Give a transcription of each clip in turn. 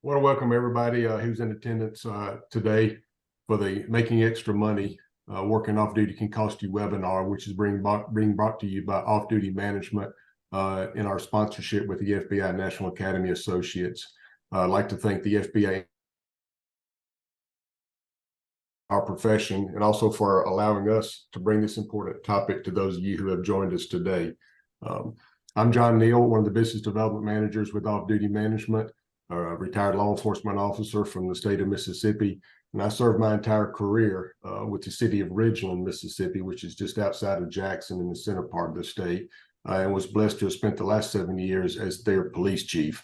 want to welcome everybody who's in attendance today for the Making Extra Money Working Off Duty Can Cost You webinar, which is being brought to you by Off Duty Management in our sponsorship with the FBI National Academy Associates. I'd like to thank the FBI, our profession, and also for allowing us to bring this important topic to those of you who have joined us today. I'm John Neal, one of the business development managers with Off Duty Management, a retired law enforcement officer from the state of Mississippi. And I served my entire career with the city of Ridgeland, Mississippi, which is just outside of Jackson in the center part of the state, and was blessed to have spent the last 7 years as their police chief.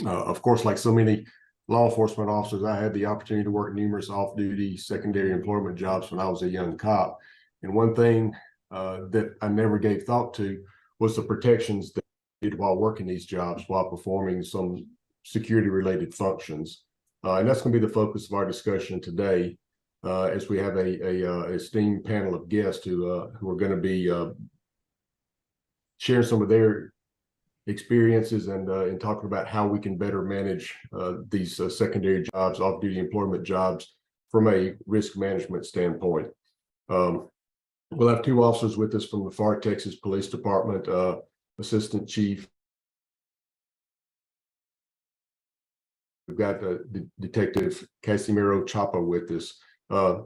Of course, like so many law enforcement officers, I had the opportunity to work numerous off-duty secondary employment jobs when I was a young cop. And one thing that I never gave thought to was the protections that I did while working these jobs, while performing some security-related functions. And that's going to be the focus of our discussion today, as we have a esteemed panel of guests who are going to be sharing some of their experiences and talking about how we can better manage these secondary jobs, off-duty employment jobs, from a risk management standpoint. We'll have two officers with us from the FAR Texas Police Department, Assistant Chief. We've got Detective Casimiro Chapa with us.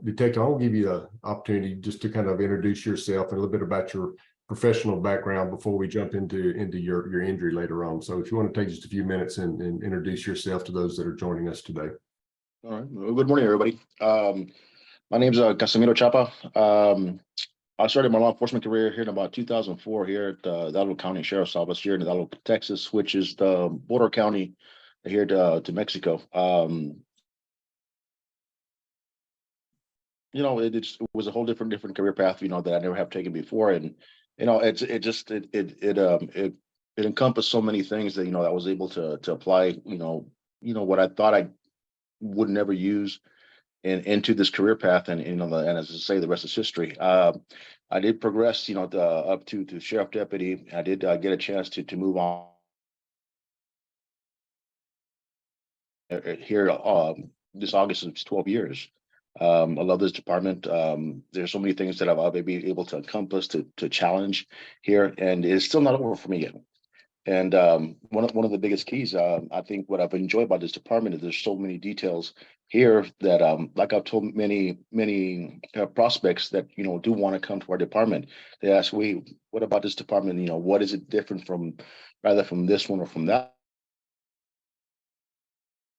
Detective, I'll give you an opportunity just to kind of introduce yourself and a little bit about your professional background before we jump into your injury later on. So if you want to take just a few minutes and introduce yourself to those that are joining us today. All right. Well, good morning, everybody. My name's Casimiro Chapa. I started my law enforcement career here in about 2004 here at the Hidalgo County Sheriff's Office here in Hidalgo, Texas, which is the border county here to Mexico. It was a whole different career path, that I never have taken before, and it encompassed so many things that I was able to apply, what I thought I would never use into this career path, and and as I say, the rest is history. I did progress, up to sheriff deputy. I did get a chance to move on here. This August is 12 years. I love this department. There's so many things that I've been able to accomplish, to challenge here, and it's still not over for me yet. And one of the biggest keys, I think, what I've enjoyed about this department is there's so many details here that, like I've told many prospects that do want to come to our department. They ask, "Wait, what about this department? What is it different from this one or from that?"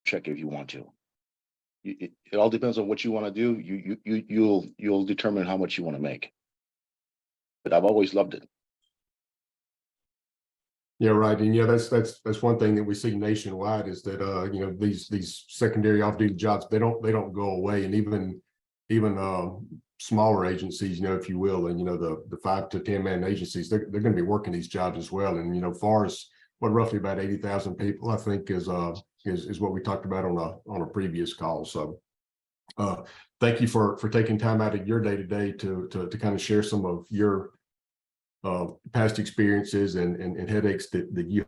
Check if you want to. It all depends on what you want to do. You'll determine how much you want to make. But I've always loved it. Yeah, right. And yeah, that's one thing that we see nationwide is that these secondary off-duty jobs, they don't go away. And even smaller agencies, if you will, and the 5 to 10 man agencies, they're going to be working these jobs as well. And far as what roughly about 80,000 people, I think is what we talked about on a previous call. So thank you for taking time out of your day today to kind of share some of your past experiences and headaches that you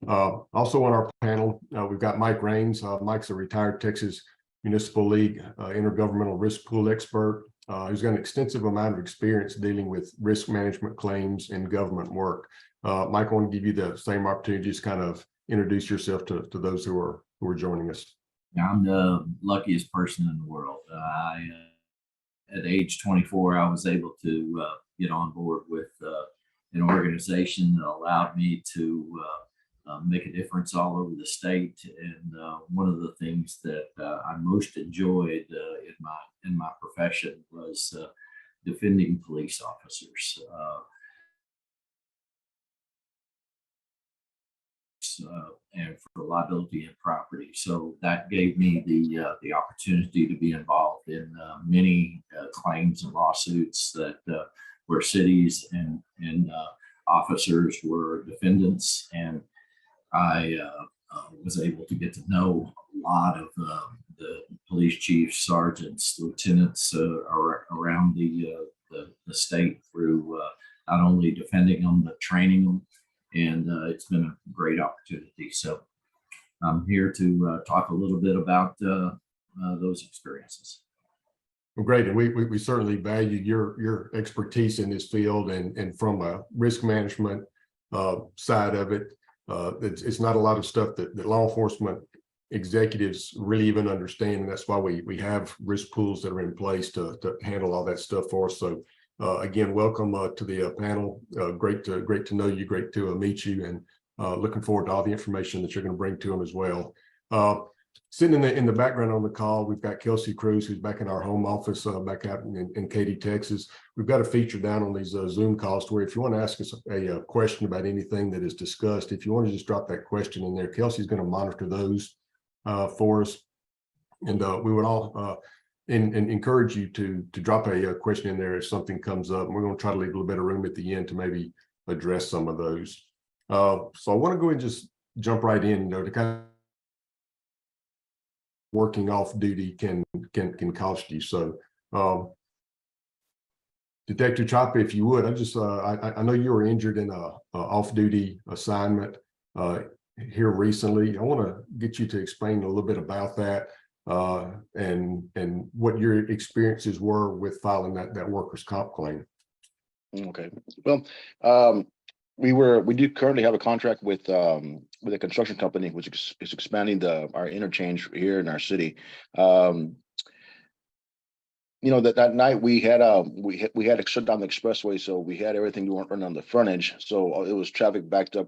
also on our panel. We've got Mike Raines. Mike's a retired Texas Municipal League intergovernmental risk pool expert who's got an extensive amount of experience dealing with risk management claims and government work. Mike, I want to give you the same opportunity to just kind of introduce yourself to those who are joining us. I'm the luckiest person in the world. At age 24, I was able to get on board with an organization that allowed me to make a difference all over the state. And one of the things that I most enjoyed in my profession was defending police officers. And for liability and property. So that gave me the opportunity to be involved in many claims and lawsuits that where cities and officers were defendants, and I was able to get to know a lot of the police chiefs, sergeants, lieutenants around the state through not only defending them but training them. And it's been a great opportunity. So I'm here to talk a little bit about those experiences. Well, great, and we certainly value your expertise in this field, and from a risk management side of it. It's not a lot of stuff that law enforcement executives really even understand, and that's why we have risk pools that are in place to handle all that stuff for us. So again, welcome to the panel. Great to know you, great to meet you, and looking forward to all the information that you're going to bring to them as well. Sitting in the background on the call, we've got Kelsey Cruz, who's back in our home office back out in Katy, Texas. We've got a feature down on these Zoom calls to where if you want to ask us a question about anything that is discussed, if you want to just drop that question in there, Kelsey's going to monitor those for us. And we would all and encourage you to drop a question in there if something comes up. And we're going to try to leave a little bit of room at the end to maybe address some of those. So I want to go ahead and just jump right in, to kind of working off duty can cost you. So Detective Chopper, if you would, I know you were injured in a off-duty assignment here recently. I want to get you to explain a little bit about that and what your experiences were with filing that workers' comp claim. Okay. Well, we do currently have a contract with a construction company, which is expanding our interchange here in our city. That night we had to shut down the expressway, so we had everything running on the frontage. So it was traffic backed up,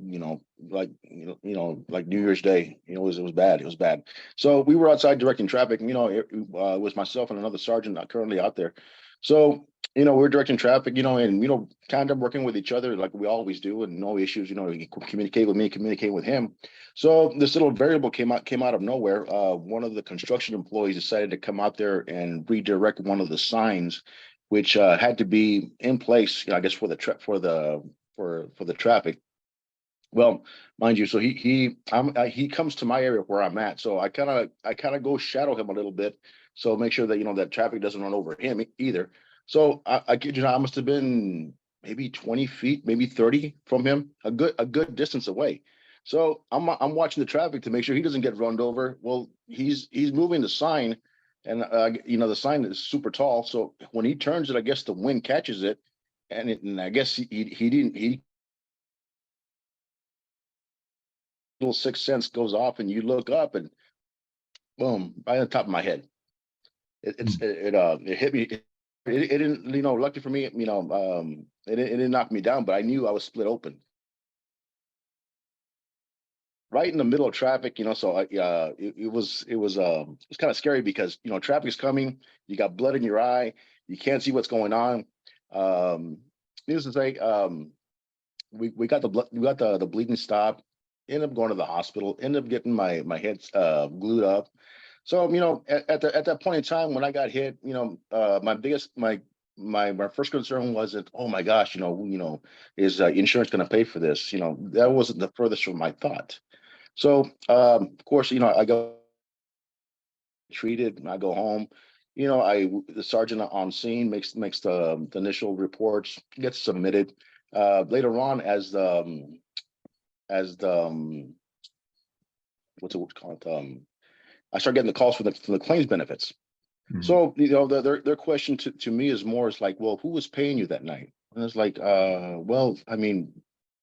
like New Year's Day. It was bad. It was bad. So we were outside directing traffic. It was myself and another sergeant currently out there. So we're directing traffic, and kind of working with each other like we always do, and no issues. He communicate with me, communicate with him. So this little variable came out of nowhere. One of the construction employees decided to come out there and redirect one of the signs, which had to be in place, I guess, for the traffic. Well, mind you, so he comes to my area where I'm at, so I kind of go shadow him a little bit, so make sure that that traffic doesn't run over him either. So I kid you not, I must have been maybe 20 feet, maybe 30 from him, a good distance away. So I'm watching the traffic to make sure he doesn't get run over. Well, he's moving the sign, and the sign is super tall. So when he turns it, I guess the wind catches it, and I guess he little sixth sense goes off, and you look up, and boom, right on the top of my head. It hit me. It didn't, lucky for me, it didn't knock me down, but I knew I was split open. Right in the middle of traffic, so it was kind of scary because traffic is coming, you got blood in your eye, you can't see what's going on. Needless to say, we got the bleeding stopped, ended up going to the hospital, ended up getting my head glued up. So at that point in time when I got hit, my first concern wasn't, oh my gosh, is insurance going to pay for this? That wasn't the furthest from my thought. So of course, I go treated, and I go home. The sergeant on scene makes the initial reports, gets submitted. Later on, as the what's it called? I start getting the calls from the claims benefits. Mm-hmm. So their question to me is more is like, well, who was paying you that night? And it's like, well, I mean,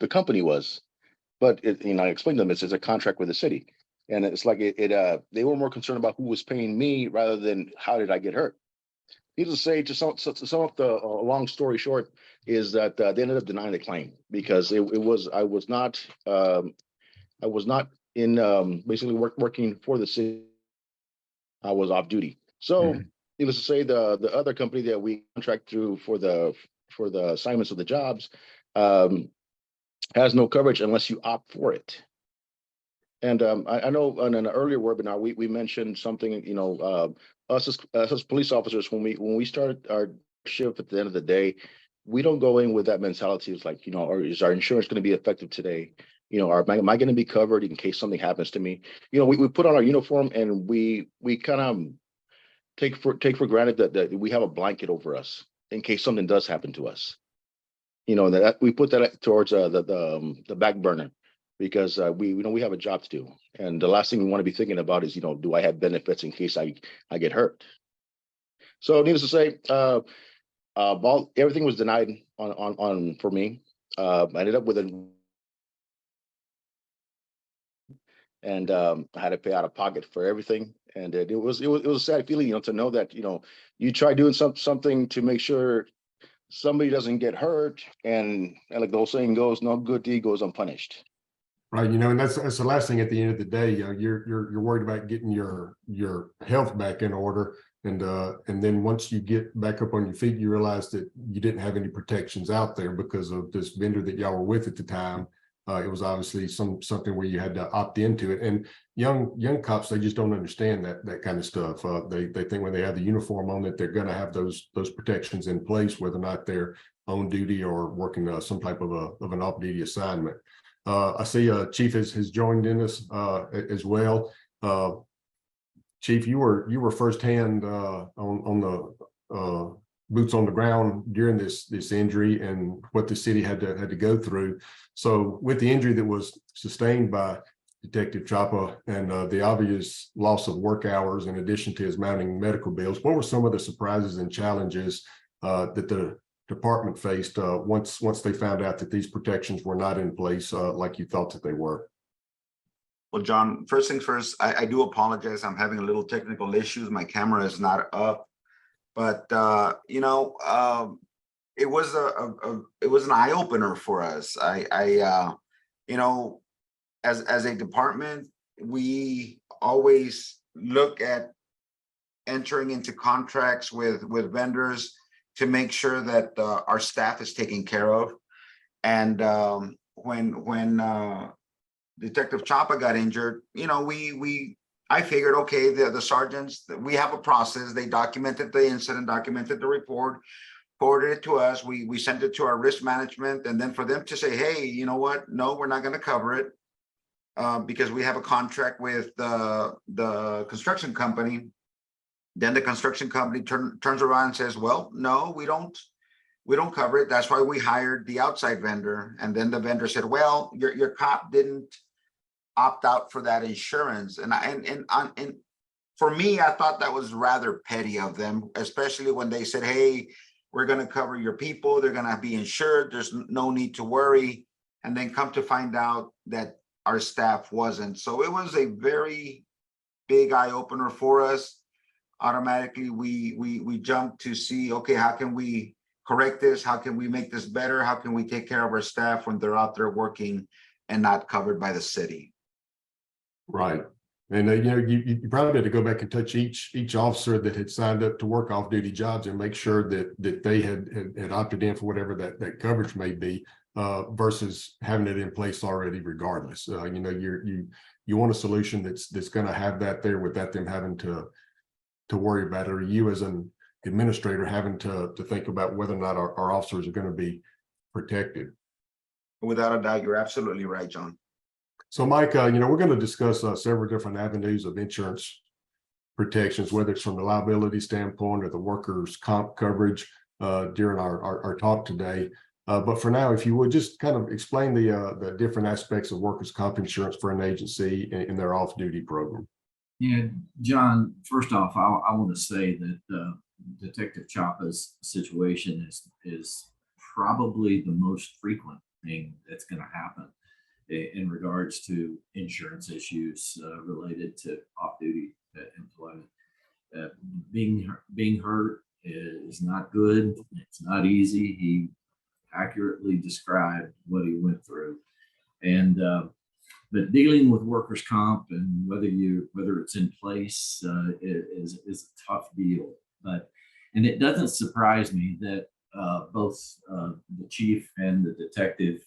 the company was, but I explained to them it's a contract with the city, and it's like they were more concerned about who was paying me rather than how did I get hurt. Needless to say, to sum up the long story short, is that they ended up denying the claim because I was not in basically working for the city. I was off duty. So needless to say, the other company that we contract through for the assignments of the jobs has no coverage unless you opt for it. And I know in an earlier webinar we mentioned something. Us as police officers, when we start our shift at the end of the day, we don't go in with that mentality. It's like, or is our insurance going to be effective today? Am I going to be covered in case something happens to me? We put on our uniform and we kind of take for granted that we have a blanket over us in case something does happen to us. That we put that towards the back burner. because we have a job to do, and the last thing we want to be thinking about is, do I have benefits in case I get hurt? So needless to say, everything was denied on for me. I ended up with and I had to pay out of pocket for everything, and it was a sad feeling, to know that you try doing something to make sure somebody doesn't get hurt, and like the whole saying goes, no good deed goes unpunished. Right, and that's the last thing at the end of the day. You're worried about getting your health back in order, and then once you get back up on your feet, you realize that you didn't have any protections out there because of this vendor that y'all were with at the time. It was obviously something where you had to opt into it, and young cops, they just don't understand that kind of stuff. They think when they have the uniform on that they're going to have those protections in place, whether or not they're on duty or working some type of an off-duty assignment. I see Chief has joined in us as well. Chief, you were firsthand on the boots on the ground during this injury and what the city had to go through. So with the injury that was sustained by Detective Chapa and the obvious loss of work hours in addition to his mounting medical bills, what were some of the surprises and challenges that the department faced once they found out that these protections were not in place like you thought that they were? Well, John, first things first, I do apologize. I'm having a little technical issues. My camera is not up, but it was an eye opener for us. As a department, we always look at entering into contracts with vendors to make sure that our staff is taken care of. And when Detective Chapa got injured, I figured, okay, the sergeants, we have a process. They documented the incident, documented the report, forwarded it to us. We sent it to our risk management, and then for them to say, hey, you know what? No, we're not going to cover it because we have a contract with the construction company. Then the construction company turns around and says, well, no, we don't cover it. That's why we hired the outside vendor. And then the vendor said, well, your cop didn't opt out for that insurance. And for me, I thought that was rather petty of them, especially when they said, hey, we're going to cover your people. They're going to be insured. There's no need to worry. And then come to find out that our staff wasn't. So it was a very big eye opener for us. Automatically, we jumped to see, okay, how can we correct this? How can we make this better? How can we take care of our staff when they're out there working and not covered by the city? Right. And you probably had to go back and touch each officer that had signed up to work off-duty jobs and make sure that they had opted in for whatever that coverage may be, versus having it in place already regardless. You want a solution that's going to have that there without them having to worry about it, or you as an administrator having to think about whether or not our officers are going to be protected. Without a doubt, you're absolutely right, John. So Mike, we're going to discuss several different avenues of insurance protections, whether it's from the liability standpoint or the workers' comp coverage during our talk today. But for now, if you would just kind of explain the different aspects of workers' comp insurance for an agency in their off-duty program. Yeah, John, first off, I want to say that Detective Chapa's situation is probably the most frequent thing that's going to happen in regards to insurance issues related to off-duty employment. Being hurt is not good. It's not easy. He accurately described what he went through, and but dealing with workers' comp and whether it's in place is a tough deal. And it doesn't surprise me that both the chief and the detective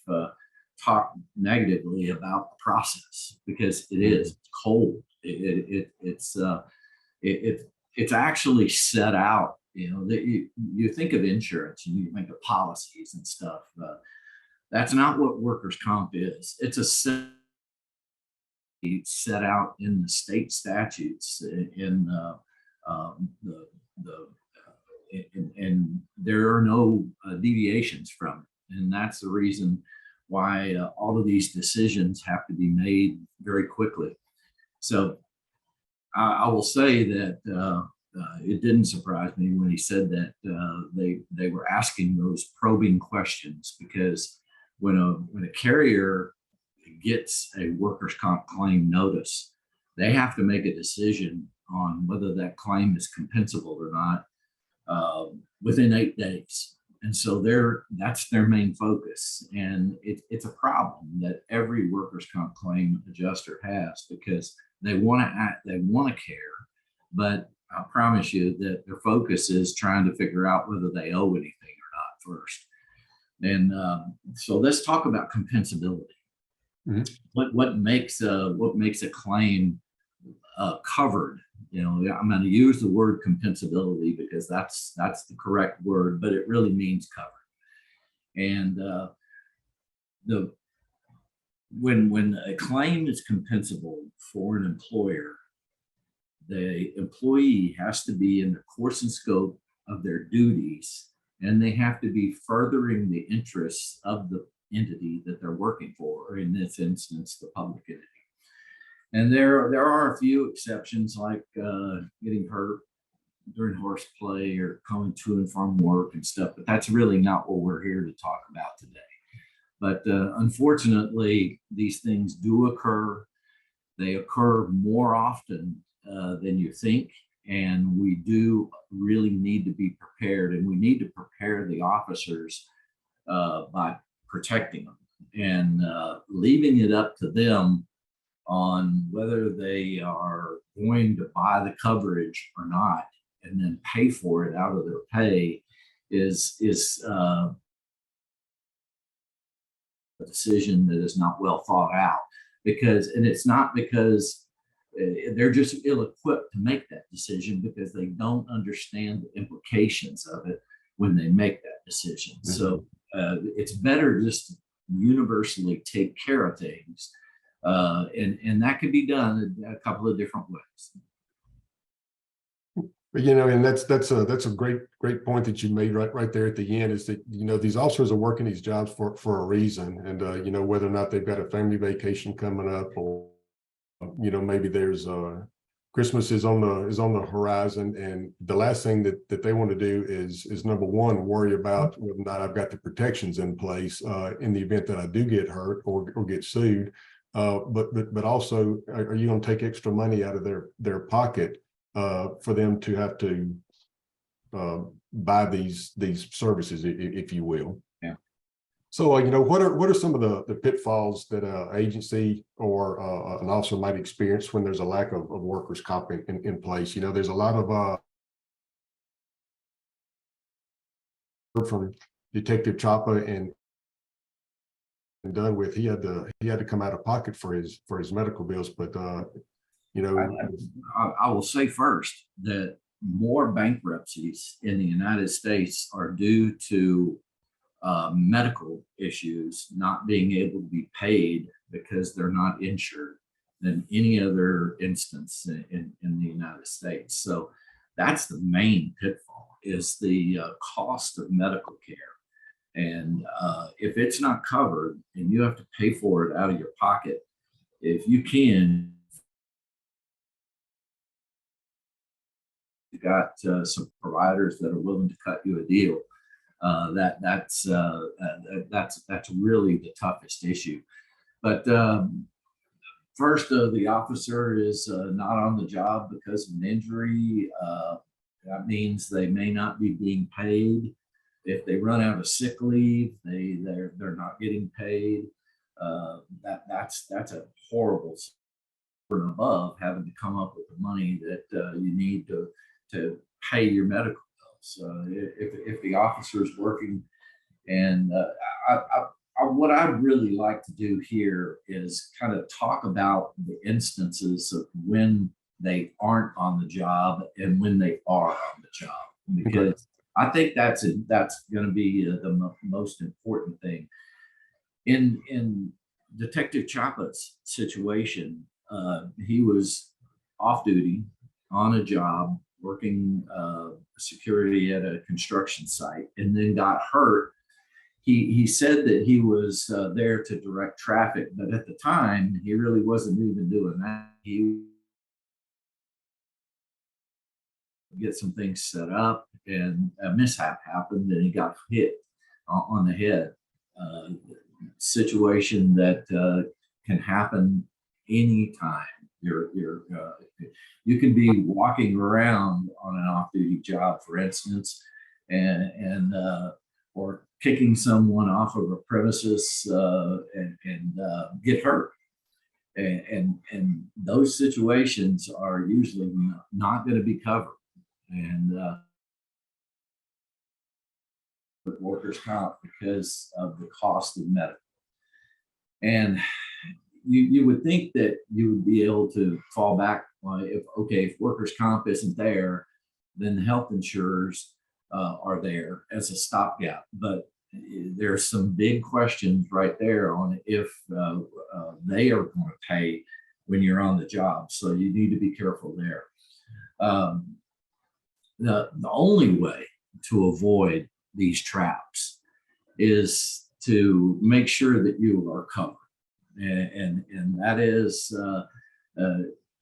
talk negatively about the process, because it's cold. It's actually set out. That you think of insurance and you think of policies and stuff. That's not what workers' comp is. It's a set out in the state statutes and there are no deviations from it. And that's the reason why all of these decisions have to be made very quickly. So I will say that it didn't surprise me when he said that they were asking those probing questions, because when a carrier gets a workers' comp claim notice, they have to make a decision on whether that claim is compensable or not within 8 days. And so that's their main focus. And it's a problem that every workers' comp claim adjuster has, because they want to act, they want to care, but I promise you that their focus is trying to figure out whether they owe anything or not first. And so let's talk about compensability. Mm-hmm. What makes a claim covered? You know, I'm going to use the word compensability because that's the correct word, but it really means covered. And when a claim is compensable for an employer, the employee has to be in the course and scope of their duties, and they have to be furthering the interests of the entity that they're working for, or in this instance, the public entity. And there are a few exceptions, like getting hurt during horseplay or going to and from work and stuff, but that's really not what we're here to talk about today. But unfortunately, these things do occur. They occur more often than you think, and we do really need to be prepared, and we need to prepare the officers by protecting them and leaving it up to them on whether they are going to buy the coverage or not, and then pay for it out of their pay is a decision that is not well thought out. And it's not because they're just ill-equipped to make that decision, because they don't understand the implications of it when they make that decision. Mm-hmm. So it's better just to universally take care of things. And that could be done in a couple of different ways. But, you know, and that's a great point that you made right there at the end, is that, you know, these officers are working these jobs for a reason. And, you know, whether or not they've got a family vacation coming up, or, you know, maybe there's Christmas is on the horizon, and the last thing that they want to do is number one, worry about whether or not I've got the protections in place in the event that I do get hurt or get sued. But also, are you going to take extra money out of their pocket for them to have to buy these services, if you will? Yeah. So, you know, what are some of the pitfalls that an agency or an officer might experience when there's a lack of workers' comp in place? You know, there's a lot of from Detective Chapa and done with, he had to come out of pocket for his medical bills, but you know, I will say first that more bankruptcies in the United States are due to medical issues not being able to be paid because they're not insured than any other instance in the United States. So that's the main pitfall, is the cost of medical care. And if it's not covered and you have to pay for it out of your pocket, if you can, you've got some providers that are willing to cut you a deal. That's really the toughest issue. But first, the officer is not on the job because of an injury. That means they may not be being paid. If they run out of sick leave, they're not getting paid. That's a horrible, over and above having to come up with the money that you need to pay your medical bills. If the officer is working, and what I'd really like to do here is kind of talk about the instances of when they aren't on the job and when they are on the job, because I think that's going to be the most important thing. In Detective Chapa's situation, he was off duty on a job working security at a construction site, and then got hurt he said that he was there to direct traffic, but at the time he really wasn't even doing that. He get some things set up, and a mishap happened, and he got hit on the head. Situation that can happen anytime. You can be walking around on an off-duty job, for instance, and or kicking someone off of a premises and get hurt. And those situations are usually not going to be covered. And with workers' comp because of the cost of medical. And you would think that you would be able to fall back on if workers' comp isn't there, then the health insurers are there as a stopgap. But there's some big questions right there on if they are going to pay when you're on the job. So you need to be careful there. The only way to avoid these traps is to make sure that you are covered. And that is,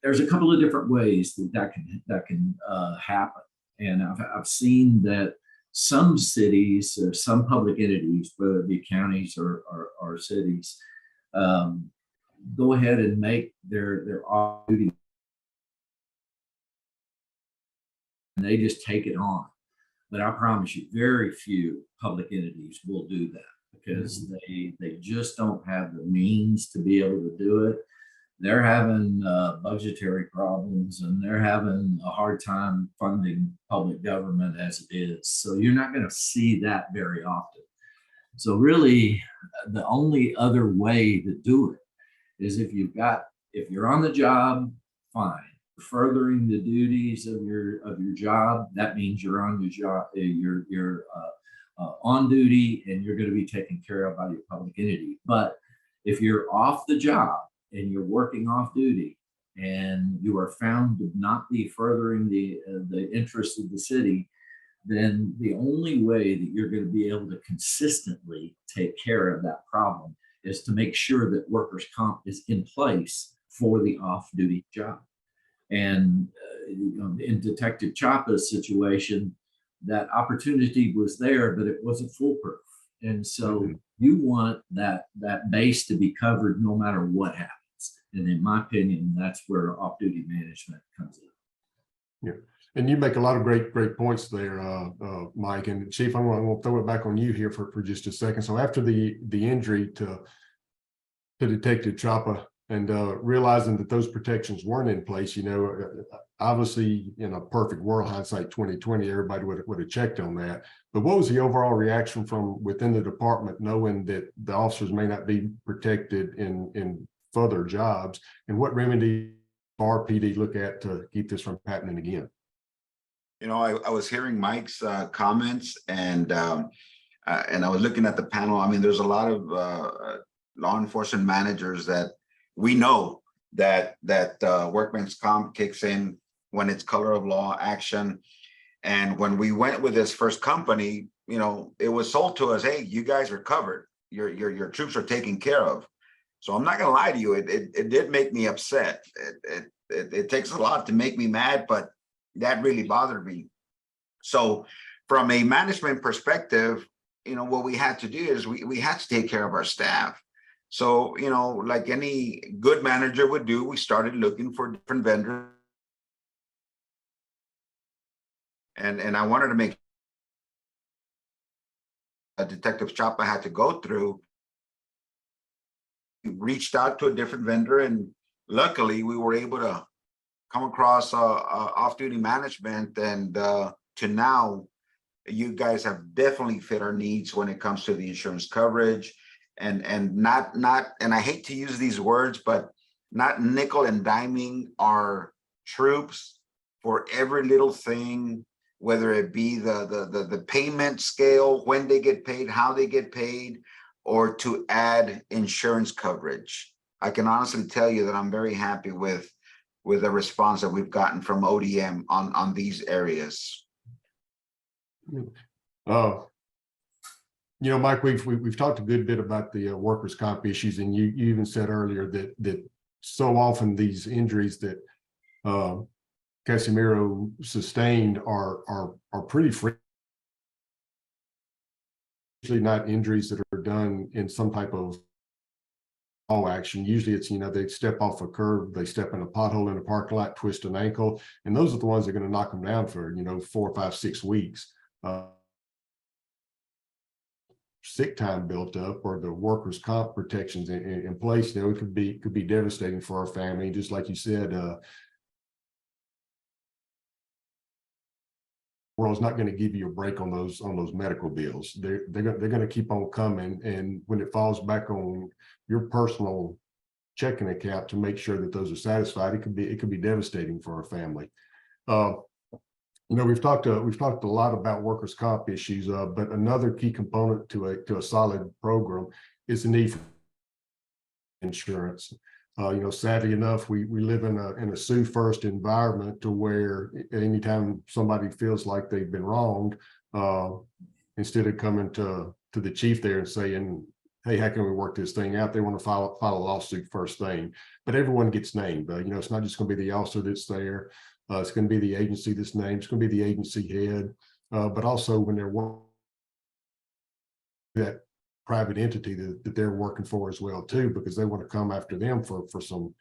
there's a couple of different ways that can happen. And I've seen that some cities or some public entities, whether it be counties or cities, go ahead and make their off-duty, and they just take it on. But I promise you, very few public entities will do that because they just don't have the means to be able to do it. They're having budgetary problems, and they're having a hard time funding public government as it is. So you're not going to see that very often. So really, the only other way to do it is if you're on the job, fine. Furthering the duties of your job, that means you're on your job, you're on duty, and you're going to be taken care of by your public entity. But if you're off the job and you're working off duty and you are found to not be furthering the interests of the city, then the only way that you're going to be able to consistently take care of that problem is to make sure that workers' comp is in place for the off-duty job. And in Detective Chapa's situation, that opportunity was there, but it wasn't foolproof. And so you want that base to be covered no matter what happens. And in my opinion, that's where off-duty management comes in. Yeah, and you make a lot of great points there, Mike. And Chief, I'm going to throw it back on you here for just a second. So after the injury to Detective Chapa, and realizing that those protections weren't in place, obviously in a perfect world, hindsight 2020, everybody would have checked on that. But what was the overall reaction from within the department, knowing that the officers may not be protected in further jobs, and what remedy RPD look at to keep this from happening again? I was hearing Mike's comments, and I was looking at the panel. I mean, there's a lot of law enforcement managers that we know that workman's comp kicks in when it's color of law action. And when we went with this first company, it was sold to us, hey, you guys are covered. Your troops are taken care of. So I'm not gonna lie to you, it did make me upset. It takes a lot to make me mad, but that really bothered me. So from a management perspective, what we had to do is we had to take care of our staff. So, like any good manager would do, we started looking for different vendors. And I wanted to make Detective Chapa had to go through. We reached out to a different vendor, and luckily we were able to come across off-duty management, and to now, you guys have definitely fit our needs when it comes to the insurance coverage. And not, and I hate to use these words, but not nickel and diming our troops for every little thing, whether it be the payment scale, when they get paid, how they get paid, or to add insurance coverage. I can honestly tell you that I'm very happy with the response that we've gotten from ODM on these areas. You know, Mike, we've talked a good bit about the workers' comp issues, and you even said earlier that so often these injuries that Casimiro sustained are pretty frequently not injuries that are done in some type of all action. Usually it's, you know, they step off a curb, they step in a pothole in a parking lot, twist an ankle, and those are the ones that are going to knock them down for, you know, 4, 5, 6 weeks. Sick time built up, or the workers' comp protections in place, you know, it could be devastating for our family. Just like you said, world's not going to give you a break on those medical bills. They're going to keep on coming, and when it falls back on your personal checking account to make sure that those are satisfied, it could be devastating for our family. You know, we've talked a lot about workers' comp issues, but another key component to a solid program is the need for insurance. You know, sadly enough, we live in a sue first environment, to where anytime somebody feels like they've been wronged, instead of coming to the chief there and saying, hey, how can we work this thing out, they want to file a lawsuit first thing. But everyone gets named. You know, it's not just going to be the officer that's there. It's going to be the agency that's named. It's going to be the agency head, but also when they're working that private entity that they're working for as well too, because they want to come after them for some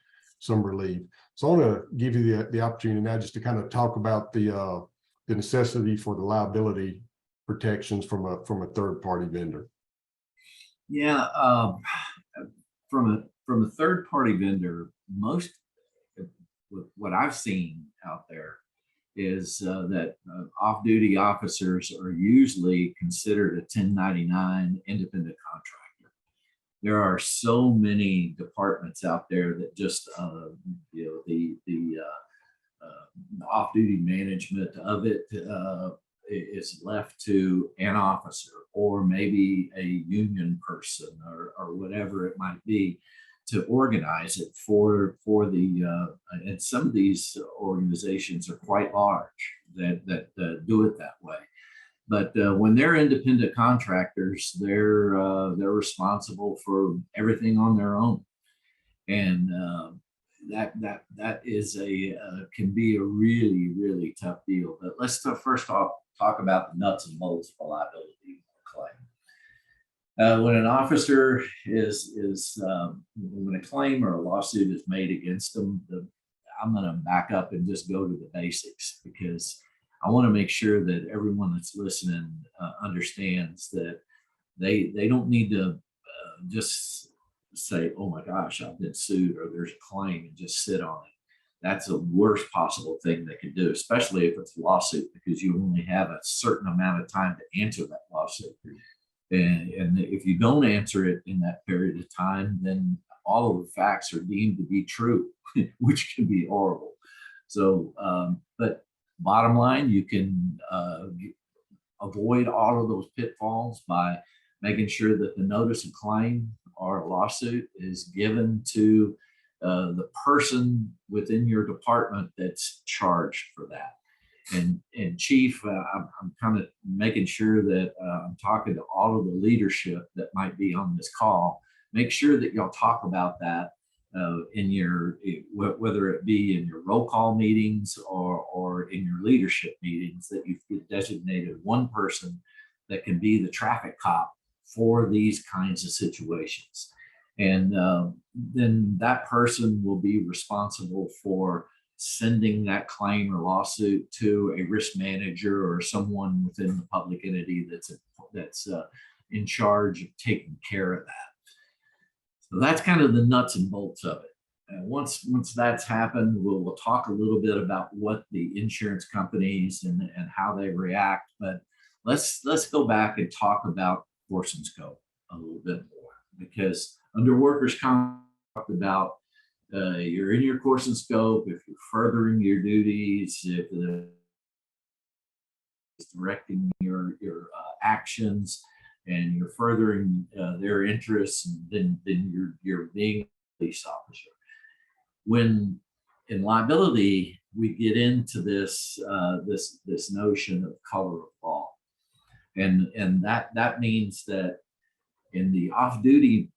relief. So I want to give you the opportunity now just to kind of talk about the necessity for the liability protections from a third party vendor. Yeah, from a third party vendor, most what I've seen out there is that off-duty officers are usually considered a 1099 independent contractor. There are so many departments out there that just, you know, the off-duty management of it is left to an officer, or maybe a union person, or whatever it might be, to organize it for the and some of these organizations are quite large that do it that way. But when they're independent contractors, they're responsible for everything on their own, and that is can be a really tough deal. But let's first talk about the nuts and bolts of a liability claim. When an officer when a claim or a lawsuit is made against them, I'm going to back up and just go to the basics, because I want to make sure that everyone that's listening understands that they don't need to just say, oh my gosh, I've been sued, or there's a claim, and just sit on it. That's the worst possible thing they can do, especially if it's a lawsuit, because you only have a certain amount of time to answer that lawsuit. And if you don't answer it in that period of time, then all of the facts are deemed to be true, which can be horrible. So, but bottom line, you can avoid all of those pitfalls by making sure that the notice of claim or a lawsuit is given to the person within your department that's charged for that. And Chief, I'm kind of making sure that I'm talking to all of the leadership that might be on this call. Make sure that y'all talk about that in your, whether it be in your roll call meetings or in your leadership meetings, that you've designated one person that can be the traffic cop for these kinds of situations. And then that person will be responsible for sending that claim or lawsuit to a risk manager or someone within the public entity that's in charge of taking care of that. So that's kind of the nuts and bolts of it. And once that's happened, we'll talk a little bit about what the insurance companies and how they react. But let's go back and talk about force and scope a little bit more, because under workers' comp, talked about you're in your course and scope if you're furthering your duties, if it's directing your actions, and you're furthering their interests, then you're being a police officer. When in liability, we get into this notion of color of law, And that means that in the off-duty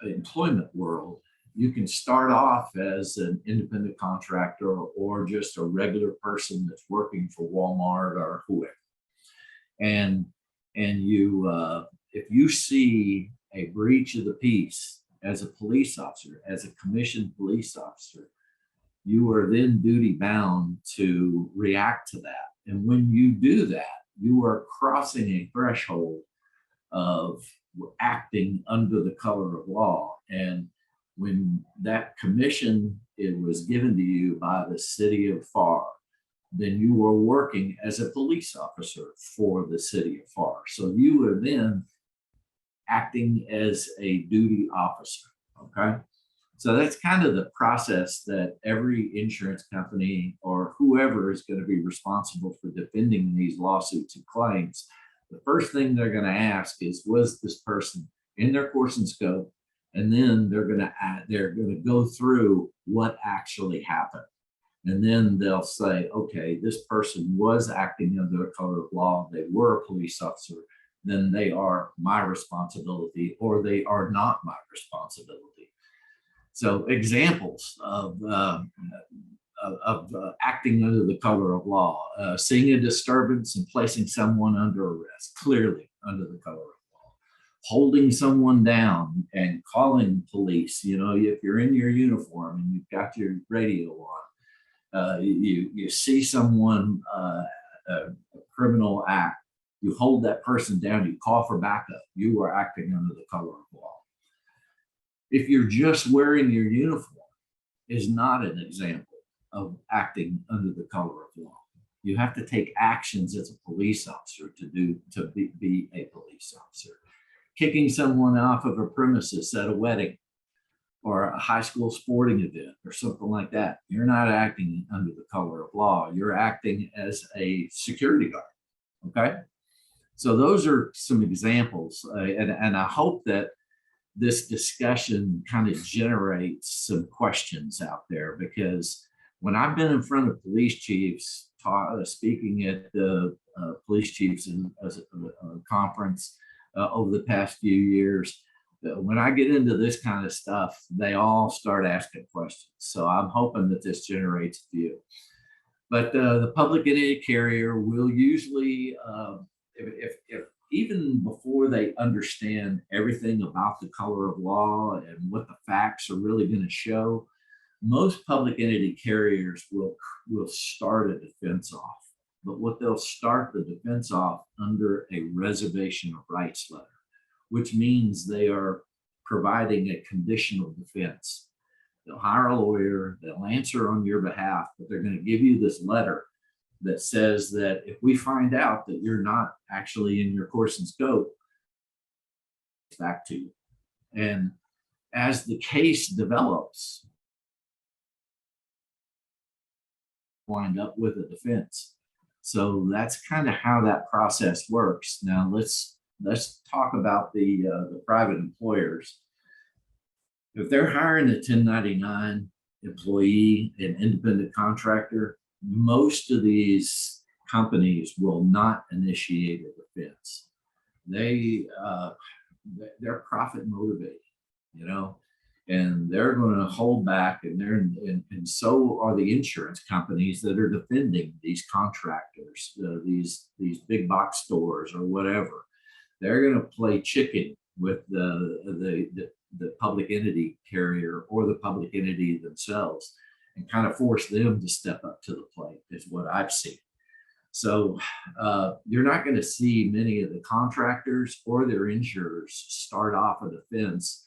employment world, you can start off as an independent contractor or just a regular person that's working for Walmart or whoever. And you, if you see a breach of the peace as a police officer, as a commissioned police officer, you are then duty bound to react to that. And when you do that, you are crossing a threshold of acting under the color of law. And when that commission it was given to you by the city of FAR, then you were working as a police officer for the city of FAR. So you were then acting as a duty officer, okay? So that's kind of the process that every insurance company or whoever is going to be responsible for defending these lawsuits and claims. The first thing they're going to ask is, was this person in their course and scope? And then they're going to go through what actually happened. And then they'll say, okay, this person was acting under the color of law. They were a police officer. Then they are my responsibility, or they are not my responsibility. So examples of acting under the color of law, seeing a disturbance and placing someone under arrest, clearly under the color of law, holding someone down and calling police. You know, if you're in your uniform and you've got your radio on, you see someone, a criminal act, you hold that person down, you call for backup, you are acting under the color of law. If you're just wearing your uniform, is not an example of acting under the color of law. You have to take actions as a police officer to be a police officer. Kicking someone off of a premises at a wedding or a high school sporting event or something like that, you're not acting under the color of law. You're acting as a security guard, okay? So those are some examples, and I hope that this discussion kind of generates some questions out there, because when I've been in front of police chiefs, speaking at the police chiefs in a conference over the past few years, when I get into this kind of stuff, they all start asking questions. So I'm hoping that this generates a few. But the public entity carrier will usually, if even before they understand everything about the color of law and what the facts are really going to show, most public entity carriers will start a defense off. But what they'll start the defense off under a reservation of rights letter, which means they are providing a conditional defense. They'll hire a lawyer, they'll answer on your behalf, but they're going to give you this letter that says that if we find out that you're not actually in your course and scope, it's back to you. And as the case develops, wind up with a defense. So that's kind of how that process works. Now let's talk about the private employers. If they're hiring a 1099 employee, an independent contractor, most of these companies will not initiate a defense. They're profit motivated, you know, and they're going to hold back, and so are the insurance companies that are defending these contractors, these big box stores or whatever. They're going to play chicken with the public entity carrier or the public entity themselves, and kind of force them to step up to the plate, is what I've seen. So you're not going to see many of the contractors or their insurers start off a defense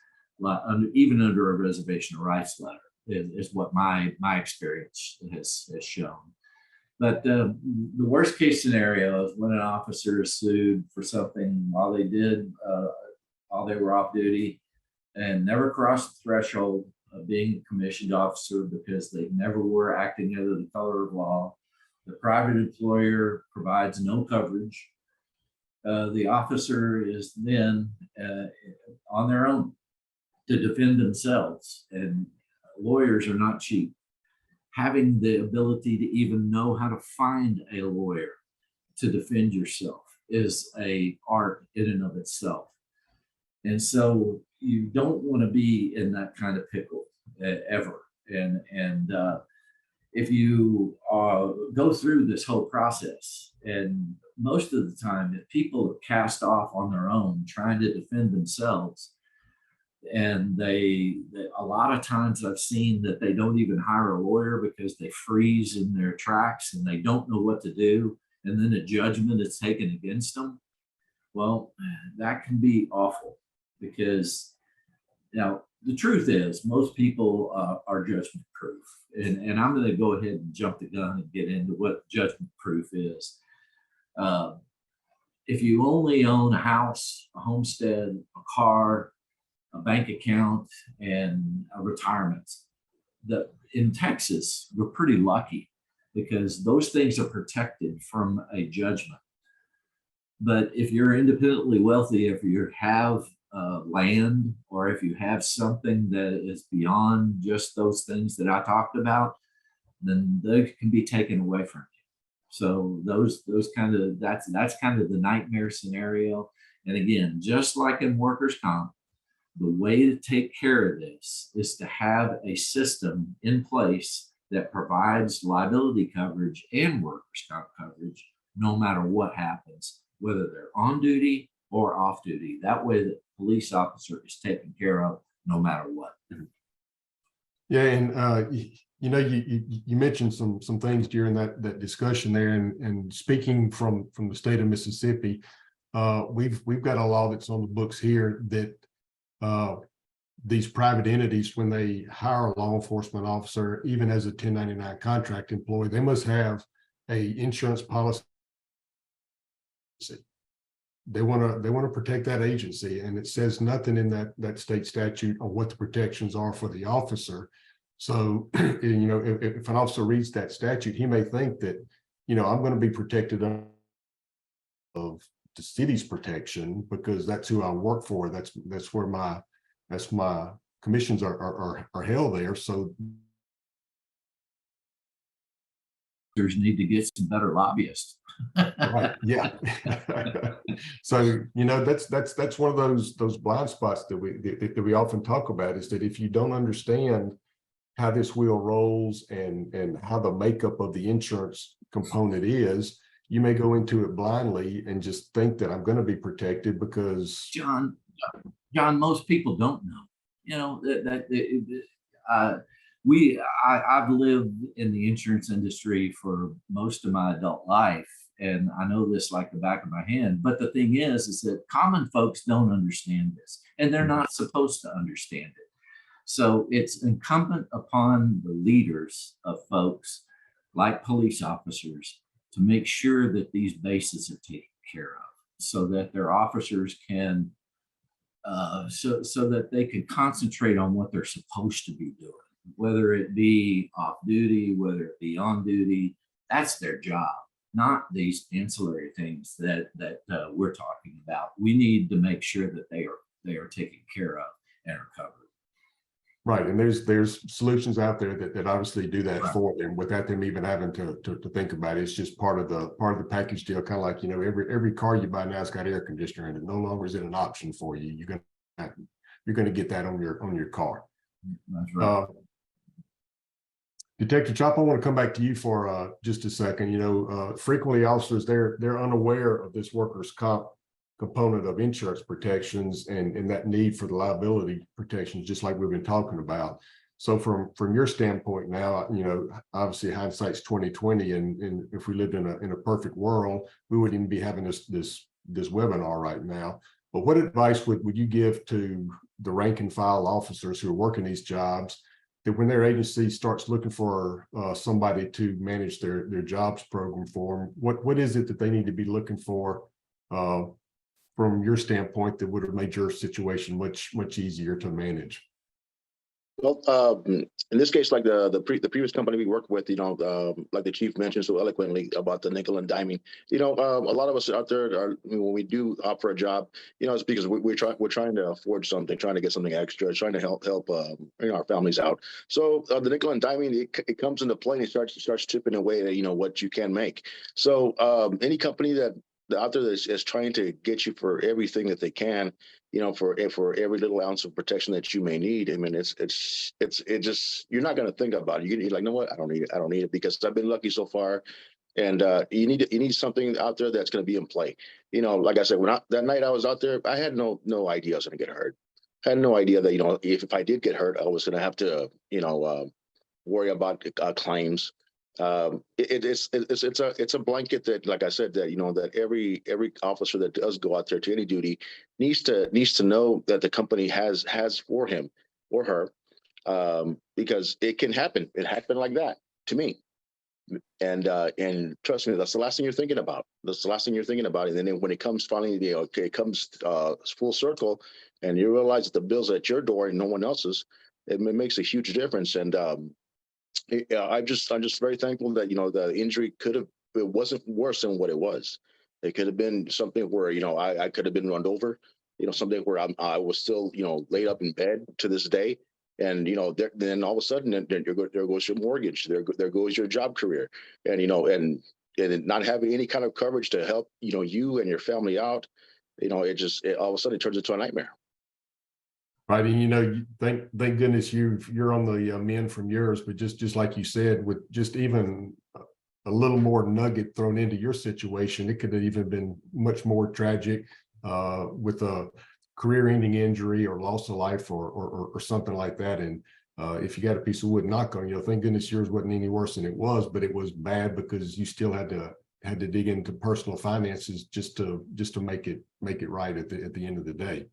even under a reservation of rights letter, is what my experience has shown. But the worst case scenario is when an officer is sued for something while they were off duty and never crossed the threshold of being a commissioned officer because they never were acting under the color of law. The private employer provides no coverage. The officer is then on their own to defend themselves, and lawyers are not cheap. Having the ability to even know how to find a lawyer to defend yourself is a art in and of itself. And so you don't want to be in that kind of pickle ever. And if you go through this whole process, and most of the time, if people are cast off on their own trying to defend themselves, and a lot of times I've seen that they don't even hire a lawyer because they freeze in their tracks and they don't know what to do, and then a judgment is taken against them. Well, that can be awful, because now the truth is most people are judgment proof, and I'm going to go ahead and jump the gun and get into what judgment proof is. If you only own a house, a homestead, a car, a bank account, and a retirement, in Texas, we're pretty lucky because those things are protected from a judgment. But if you're independently wealthy, if you have land, or if you have something that is beyond just those things that I talked about, then they can be taken away from you. So those kind of, that's kind of the nightmare scenario. And again, just like in workers' comp, the way to take care of this is to have a system in place that provides liability coverage and workers' comp coverage, no matter what happens, whether they're on duty or off duty. That way the police officer is taken care of no matter what. Yeah, and you mentioned some things during that discussion there, and speaking from the state of Mississippi, we've got a law that's on the books here that these private entities, when they hire a law enforcement officer, even as a 1099 contract employee, they must have a insurance policy. They want to protect that agency, and it says nothing in that state statute on what the protections are for the officer. So, if an officer reads that statute, he may think that, I'm going to be protected of the city's protection because that's who I work for. That's where my commissions are held there. So There's need to get some better lobbyists. right, yeah. So that's one of those blind spots that we often talk about, is that if you don't understand how this wheel rolls and how the makeup of the insurance component is, you may go into it blindly and just think that I'm going to be protected because John, most people don't know. I've lived in the insurance industry for most of my adult life, and I know this like the back of my hand. But the thing is that common folks don't understand this, and they're not supposed to understand it. So it's incumbent upon the leaders of folks like police officers to make sure that these bases are taken care of, so that their officers can, so that they can concentrate on what they're supposed to be doing, whether it be off duty, whether it be on duty. That's their job, not these ancillary things that we're talking about. We need to make sure that they are taken care of and are covered. right, and there's solutions out there that obviously do that Right. for them without them even having to think about it. It's just part of the package deal, kind of like every car you buy now has got air conditioner in it. No longer is it an option for you. You're gonna get that on your car. That's right. Detective Chop, I want to come back to you for just a second. Frequently officers, they're unaware of this workers' comp component of insurance protections and that need for the liability protections, just like we've been talking about. So from your standpoint now, obviously hindsight's 2020, and if we lived in a perfect world, we wouldn't even be having this webinar right now. But what advice would you give to the rank and file officers who are working these jobs, that when their agency starts looking for somebody to manage their jobs program for them, what is it that they need to be looking for from your standpoint that would have made your situation much easier to manage? Well, in this case, like the previous company we worked with, like the chief mentioned so eloquently about the nickel and diming, a lot of us out there when we do opt for a job, it's because we're trying to afford something, trying to get something extra, trying to help our families out. So the nickel and diming, it comes into play and it starts chipping away at what you can make. So any company that out there is trying to get you for everything that they can, you know, for every little ounce of protection that you may need. I mean, it just, you're not going to think about it. You're like, you know what? I don't need it. I don't need it because I've been lucky so far. And you need something out there that's going to be in play. You know, like I said, that night I was out there, I had no idea I was going to get hurt. I had no idea that, you know, if I did get hurt, I was going to have to, you know, worry about claims. It's a blanket that, like I said, that, you know, that every officer that does go out there to any duty needs to know that the company has for him or her, because it can happen. It happened like that to me. And trust me, that's the last thing you're thinking about. That's the last thing you're thinking about. And then when it comes finally, you know, it comes full circle, and you realize that the bill's at your door and no one else's, it makes a huge difference. And I'm just very thankful that, you know, the injury it wasn't worse than what it was. It could have been something where, you know, I could have been run over, you know, something where I was still, you know, laid up in bed to this day. And, you know, then all of a sudden, there goes your mortgage, there goes your job career, and, you know, and not having any kind of coverage to help, you know, you and your family out, you know, all of a sudden it turns into a nightmare. Right, and you know, thank goodness you're on the mend from yours, but just like you said, with just even a little more nugget thrown into your situation, it could have even been much more tragic, with a career-ending injury or loss of life or something like that. And if you got a piece of wood knock on you, thank goodness yours wasn't any worse than it was, but it was bad because you still had to dig into personal finances just to make it right at the end of the day.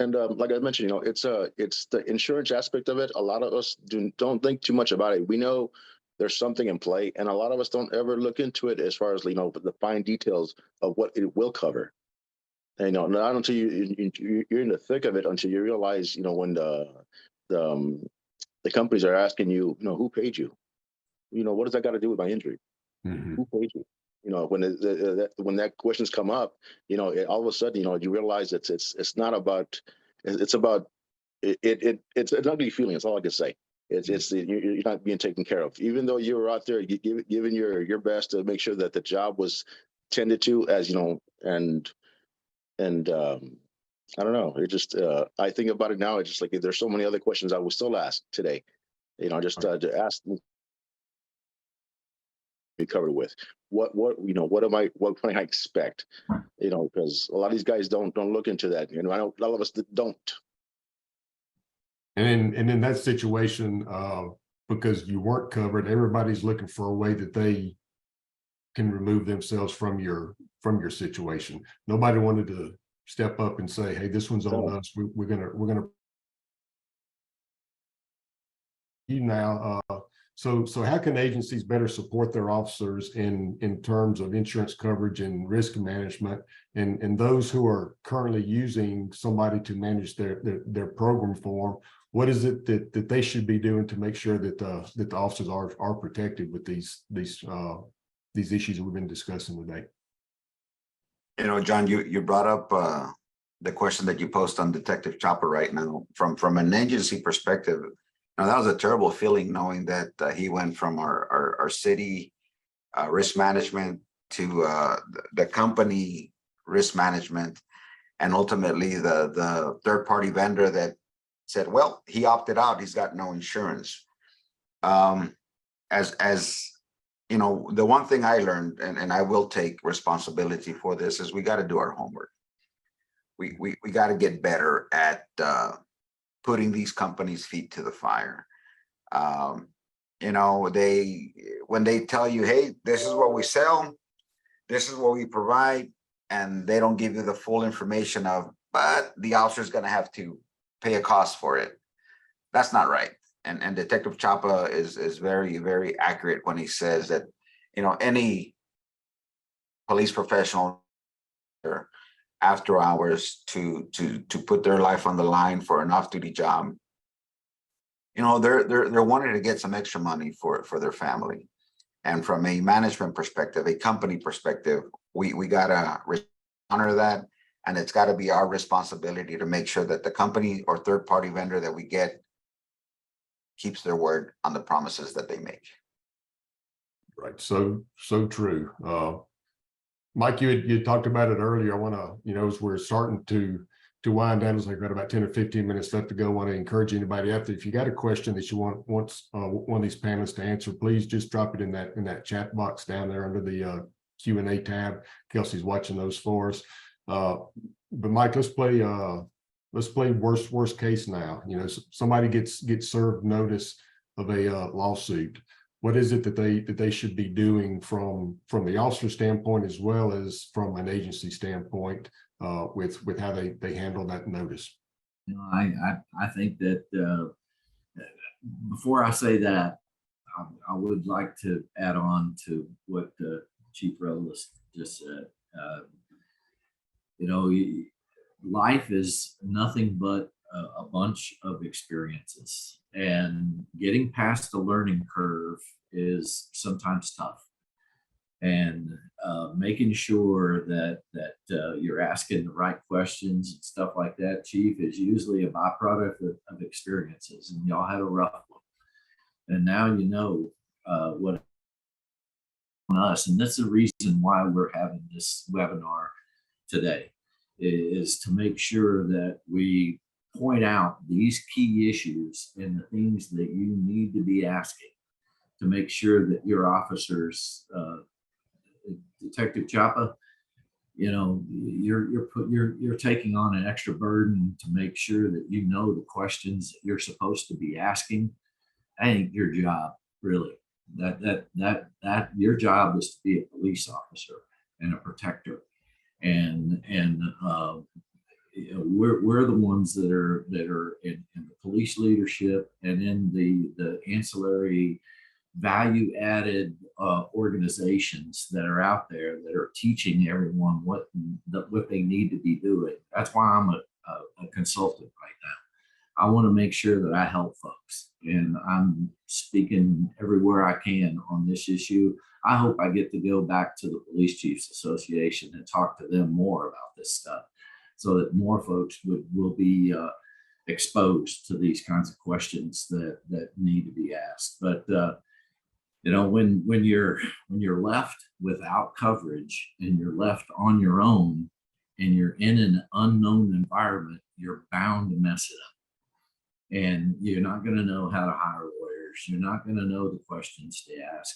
And like I mentioned, you know, it's the insurance aspect of it. A lot of us don't think too much about it. We know there's something in play, and a lot of us don't ever look into it as far as, you know, the fine details of what it will cover. And, you know, not until you're in the thick of it, until you realize, you know, when the companies are asking you, you know, who paid you? You know, what does that got to do with my injury? Mm-hmm. Who paid you? You know, when when that questions come up, you know, all of a sudden, you know, you realize it's not about, it's about it's an ugly feeling. That's all I can say. You're not being taken care of, even though you were out there giving your best to make sure that the job was tended to, as you know, and I don't know. It just I think about it now. It's just like there's so many other questions I will still ask today. You know, just to ask. Be covered with what you know, what can I expect, you know, because a lot of these guys don't look into that, you know. I know a lot of us that don't. And in that situation, because you weren't covered, everybody's looking for a way that they can remove themselves from your situation. Nobody wanted to step up and say, hey, this one's on us. We're gonna you now. So how can agencies better support their officers in terms of insurance coverage and risk management, and those who are currently using somebody to manage their program for them? What is it that they should be doing to make sure that the officers are protected with these issues that we've been discussing today? You know, John, you brought up the question that you post on Detective Chopper right now. From an agency perspective, now that was a terrible feeling, knowing that he went from our city risk management to the company risk management, and ultimately the third-party vendor that said, well, he opted out, he's got no insurance. As you know, the one thing I learned, and I will take responsibility for this, is we got to do our homework. We got to get better at putting these companies' feet to the fire. You know, when they tell you, hey, this is what we sell, this is what we provide, and they don't give you the full information of, but the officer's going to have to pay a cost for it. That's not right. And Detective Chapa is very, very accurate when he says that, you know, any police professional after hours to put their life on the line for an off-duty job, you know, they're wanting to get some extra money for their family. And from a management perspective, a company perspective, we gotta honor that, and it's got to be our responsibility to make sure that the company or third-party vendor that we get keeps their word on the promises that they make. Right. So true. Mike, you talked about it earlier. I want to, as we're starting to wind down, as I've got about 10 or 15 minutes left to go, I want to encourage anybody out there, if you got a question that you want one of these panelists to answer, please just drop it in that chat box down there under the Q&A tab. Kelsey's watching those for us. But Mike, let's play worst case now. Somebody gets served notice of a lawsuit. What is it that they should be doing from the officer standpoint as well as from an agency standpoint with how they handle that notice? I think that before I say that, I would like to add on to what Chief Rolis just said. Life is nothing but a bunch of experiences, and getting past the learning curve is sometimes tough. And making sure that you're asking the right questions and stuff like that, Chief, is usually a byproduct of experiences, and y'all had a rough one. And now what on us, and that's the reason why we're having this webinar today, is to make sure that we point out these key issues and the things that you need to be asking to make sure that your officers, Detective Chapa, you're taking on an extra burden to make sure that the questions that you're supposed to be asking. That ain't your job, really. That your job is to be a police officer and a protector, and we're the ones that are in the police leadership and in the ancillary value added organizations that are out there that are teaching everyone what they need to be doing. That's why I'm a consultant right now. I want to make sure that I help folks, and I'm speaking everywhere I can on this issue. I hope I get to go back to the Police Chiefs Association and talk to them more about this stuff, so that more folks will be exposed to these kinds of questions that need to be asked. But when you're left without coverage and you're left on your own and you're in an unknown environment, you're bound to mess it up. And you're not going to know how to hire lawyers. You're not going to know the questions to ask.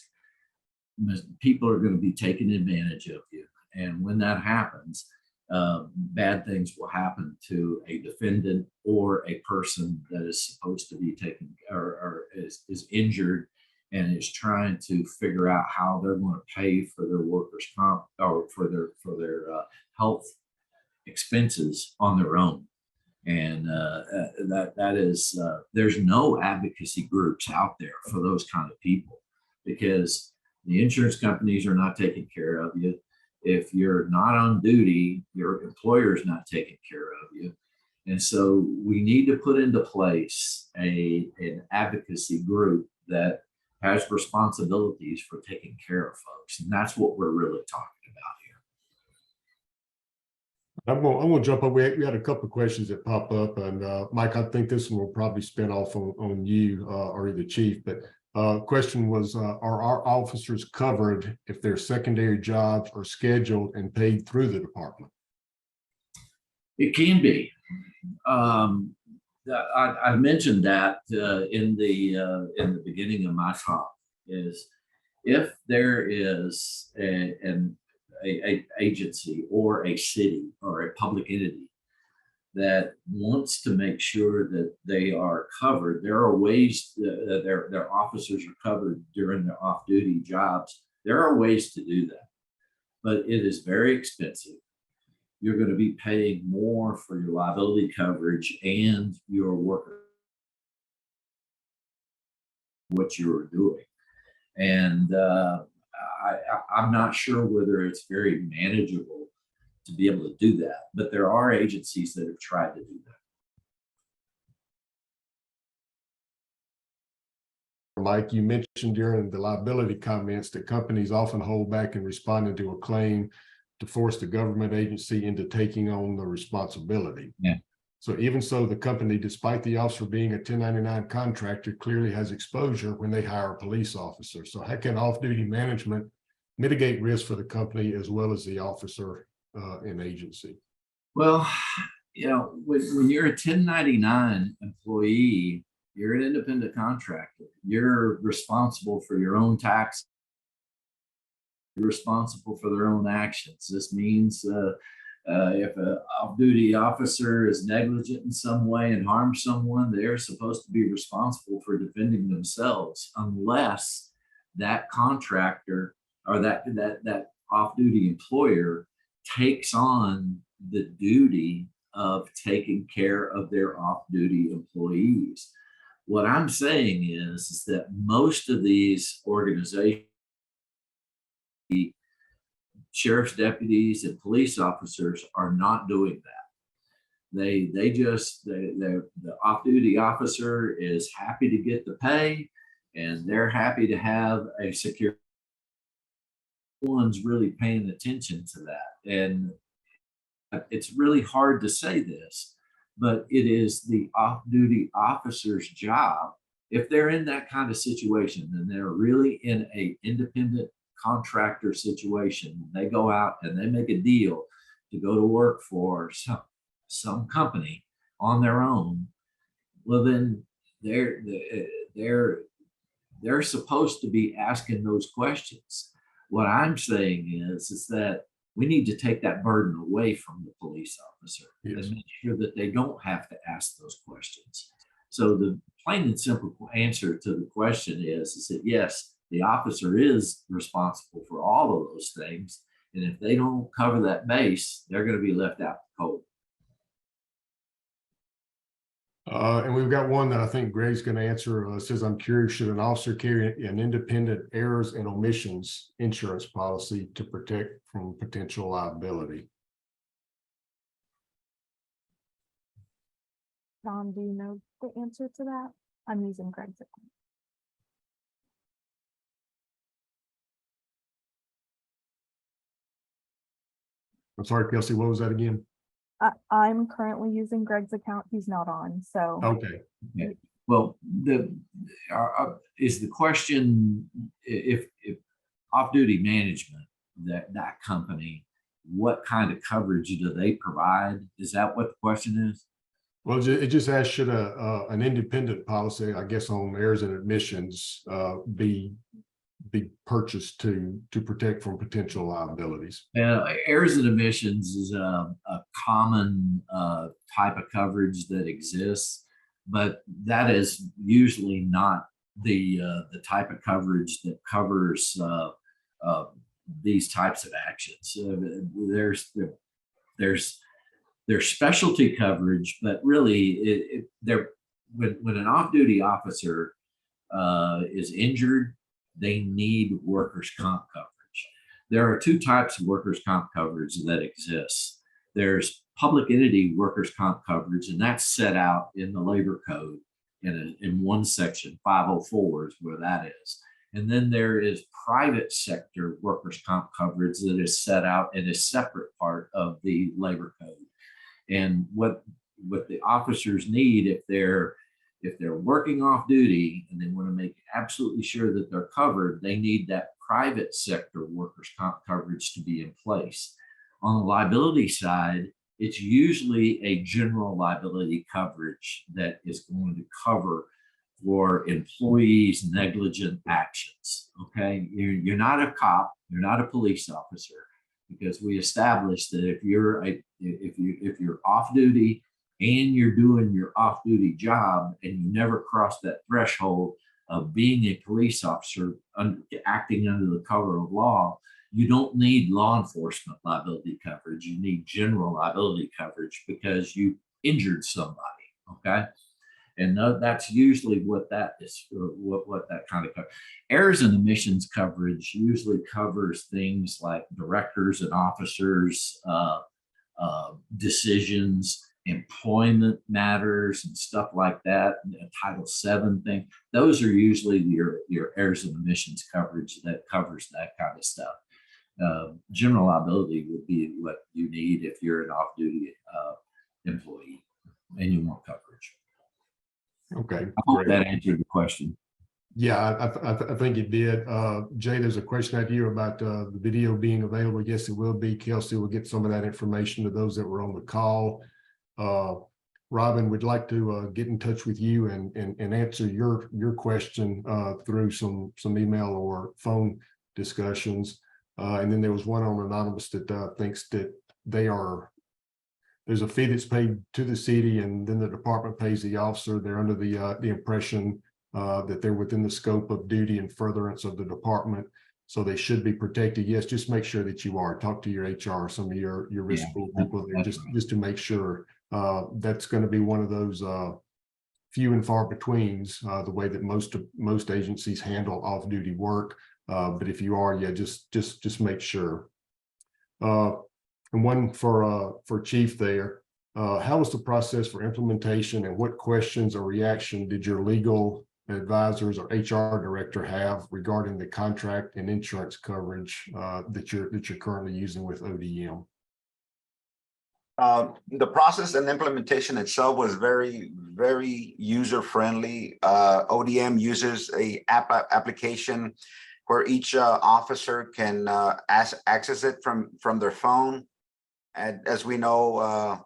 People are going to be taking advantage of you. And when that happens, bad things will happen to a defendant or a person that is supposed to be taken or is injured and is trying to figure out how they're going to pay for their workers' comp or for their health expenses on their own. And that is there's no advocacy groups out there for those kind of people, because the insurance companies are not taking care of you. If you're not on duty, your employer is not taking care of you. And so we need to put into place an advocacy group that has responsibilities for taking care of folks. And that's what we're really talking about here. I'm going to jump up. We had a couple of questions that pop up, and Mike, I think this one will probably spin off on you or the chief. But question was, are our officers covered if their secondary jobs are scheduled and paid through the department? It can be. I mentioned that in the beginning of my talk, is if there is an agency or a city or a public entity that wants to make sure that they are covered, there are ways that their officers are covered during their off-duty jobs. There are ways to do that, but it is very expensive. You're going to be paying more for your liability coverage and your worker, what you're doing. And I'm not sure whether it's very manageable to be able to do that, but there are agencies that have tried to do that. Mike, you mentioned during the liability comments that companies often hold back in responding to a claim to force the government agency into taking on the responsibility. Yeah. So even so, the company, despite the officer being a 1099 contractor, clearly has exposure when they hire a police officer. So how can off-duty management mitigate risk for the company as well as the officer and agency? Well, you know, when you're a 1099 employee, you're an independent contractor. You're responsible for your own tax. You're responsible for their own actions. This means if an off-duty officer is negligent in some way and harms someone, they're supposed to be responsible for defending themselves, unless that contractor or that off-duty employer takes on the duty of taking care of their off-duty employees. What I'm saying is that most of these organizations, sheriff's deputies and police officers, are not doing that. The off-duty officer is happy to get the pay, and they're happy to have a secure. No one's really paying attention to that, and it's really hard to say this, but it is the off-duty officer's job, if they're in that kind of situation and they're really in a independent contractor situation, they go out and they make a deal to go to work for some company on their own, well, then they're supposed to be asking those questions. What I'm saying is that we need to take that burden away from the police officer. Yes. And make sure that they don't have to ask those questions. So the plain and simple answer to the question is that yes, the officer is responsible for all of those things. And if they don't cover that base, they're going to be left out cold. And we've got one that I think Greg's going to answer. Says, I'm curious, should an officer carry an independent errors and omissions insurance policy to protect from potential liability? Don, do you know the answer to that? I'm using Greg's account. I'm sorry, Kelsey, what was that again? I'm currently using Greg's account. He's not on, so. Okay. Well, is the question, if off-duty management, that company, what kind of coverage do they provide? Is that what the question is? Well, it just asks, should an independent policy, I guess, on errors and omissions be purchased to protect from potential liabilities? Errors and omissions is a common type of coverage that exists, but that is usually not the type of coverage that covers these types of actions. There's specialty coverage, but really when an off-duty officer is injured, they need workers' comp coverage. There are two types of workers' comp coverage that exist. There's public entity workers' comp coverage, and that's set out in the labor code in one section, 504 is where that is. And then there is private sector workers' comp coverage that is set out in a separate part of the labor code. And what the officers need, if they're working off duty and they want to make absolutely sure that they're covered, they need that private sector workers' comp coverage to be in place. On the liability side, it's usually a general liability coverage that is going to cover for employees' negligent actions. Okay, you're not a cop, you're not a police officer, because we established that if you're off duty and you're doing your off-duty job and you never cross that threshold of being a police officer acting under the cover of law, you don't need law enforcement liability coverage. You need general liability coverage because you injured somebody, okay? And that's usually what that is, what that kind of coverage. Errors and omissions coverage usually covers things like directors and officers' decisions, employment matters and stuff like that, Title VII thing. Those are usually your errors and omissions coverage that covers that kind of stuff. General liability would be what you need if you're an off-duty employee and you want coverage. Okay. I hope that answered the question. Yeah, I think it did. Jay, there's a question out here about the video being available. Yes, it will be. Kelsey will get some of that information to those that were on the call. Robin, would like to get in touch with you and answer your question through some email or phone discussions. And then there was one on Anonymous that thinks that there's a fee that's paid to the city, and then the department pays the officer. They're under the impression that they're within the scope of duty and furtherance of the department, so they should be protected. Yes, just make sure that you are. Talk to your HR, some of your risk pool people there, just to make sure. That's going to be one of those few and far betweens, the way that most agencies handle off-duty work. But if you are, yeah, just make sure. And one for Chief there. How was the process for implementation, and what questions or reaction did your legal advisors or HR director have regarding the contract and insurance coverage that you're currently using with ODM? The process and implementation itself was very user friendly. ODM uses a application where each officer can access it from their phone. And as we know,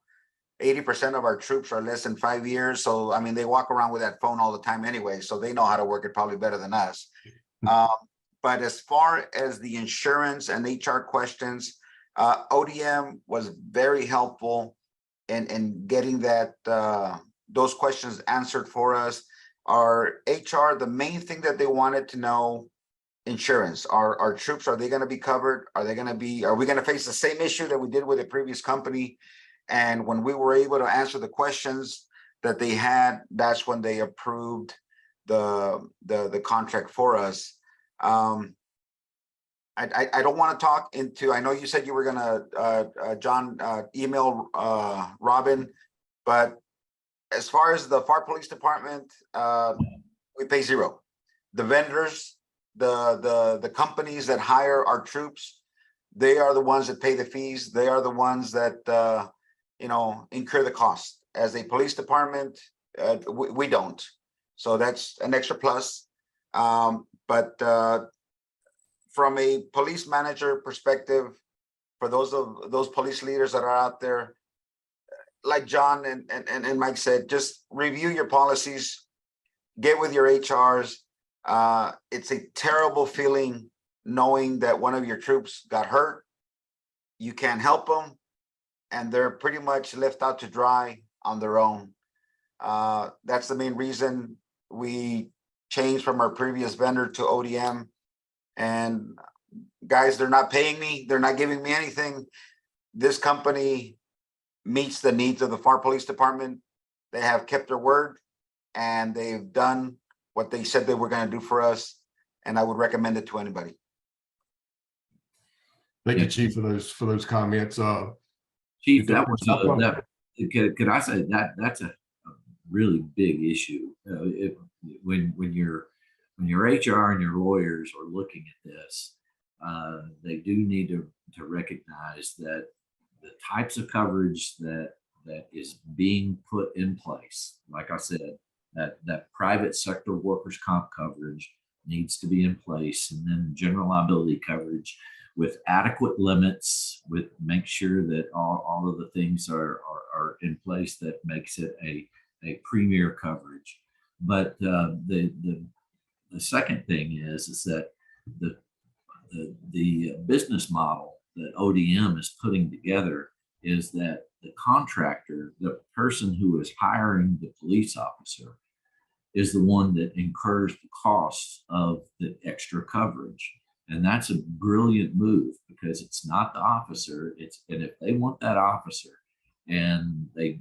80% of our troops are less than 5 years. So, I mean, they walk around with that phone all the time anyway, so they know how to work it probably better than us. But as far as the insurance and HR questions, ODM was very helpful in getting those questions answered for us. Our HR, the main thing that they wanted to know, insurance. Our troops, are they going to be covered? Are we going to face the same issue that we did with the previous company? And when we were able to answer the questions that they had, that's when they approved the contract for us. I don't want to talk into, I know you said you were going to, John, email Robin, but as far as the FAR Police Department, we pay zero. The vendors, the companies that hire our troops, they are the ones that pay the fees. They are the ones that, incur the cost. As a police department, we don't. So that's an extra plus. But from a police manager perspective, for those police leaders that are out there, like John and Mike said, just review your policies, get with your HRs. It's a terrible feeling knowing that one of your troops got hurt, you can't help them, and they're pretty much left out to dry on their own. That's the main reason we changed from our previous vendor to ODM. And guys, they're not paying me. They're not giving me anything. This company meets the needs of the FAR Police Department. They have kept their word, and they've done what they said they were going to do for us. And I would recommend it to anybody. Thank you, Chief, for those comments. Chief, that was could I say that's a really big issue. When your HR and your lawyers are looking at this, they do need to recognize that the types of coverage that is being put in place, like I said, that private sector workers' comp coverage needs to be in place, and then general liability coverage with adequate limits, with make sure that all of the things are in place that makes it a premier coverage. But the second thing is that the business model that ODM is putting together is that the contractor, the person who is hiring the police officer, is the one that incurs the costs of the extra coverage. And that's a brilliant move, because it's not the officer, and if they want that officer and they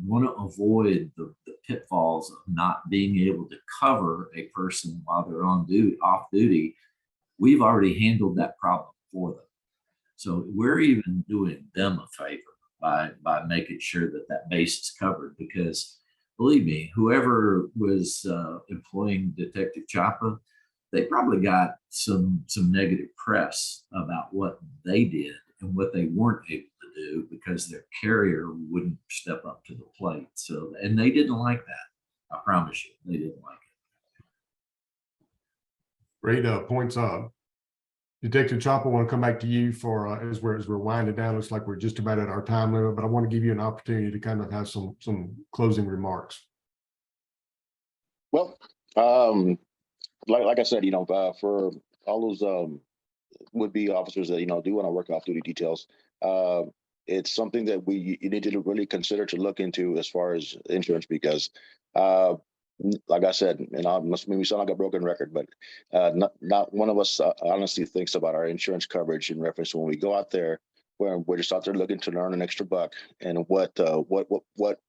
want to avoid the pitfalls of not being able to cover a person while they're off duty, we've already handled that problem for them. So we're even doing them a favor by making sure that base is covered, because believe me, whoever was employing Detective Chapa, they probably got some negative press about what they did and what they weren't able to do because their carrier wouldn't step up to the plate. So, and they didn't like that. I promise you, they didn't like it. Great points. Detective Chopper, I want to come back to you for as we're winding down. Looks like we're just about at our time limit, but I want to give you an opportunity to kind of have some closing remarks. Well, like I said, for all those would-be officers that do want to work off-duty details, it's something that you need to really consider to look into as far as insurance, because like I said, and I must maybe sound like a broken record, but not one of us honestly thinks about our insurance coverage in reference to when we go out there, where we're just out there looking to earn an extra buck, and what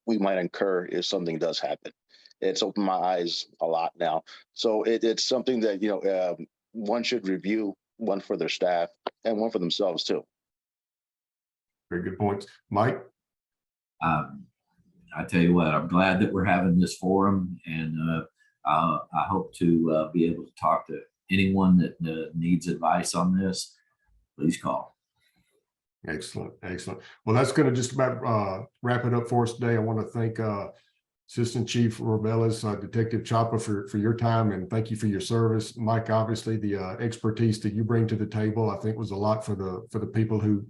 we might incur if something does happen. It's opened my eyes a lot now. So it's something that one should review, one for their staff and one for themselves too. Very good points, Mike. I tell you what, I'm glad that we're having this forum, and I hope to be able to talk to anyone that needs advice on this. Please call. Excellent, excellent. Well, that's going to just about wrap it up for us today. I want to thank Assistant Chief Robelis, Detective Chopper for your time, and thank you for your service. Mike, obviously the expertise that you bring to the table, I think, was a lot for the people who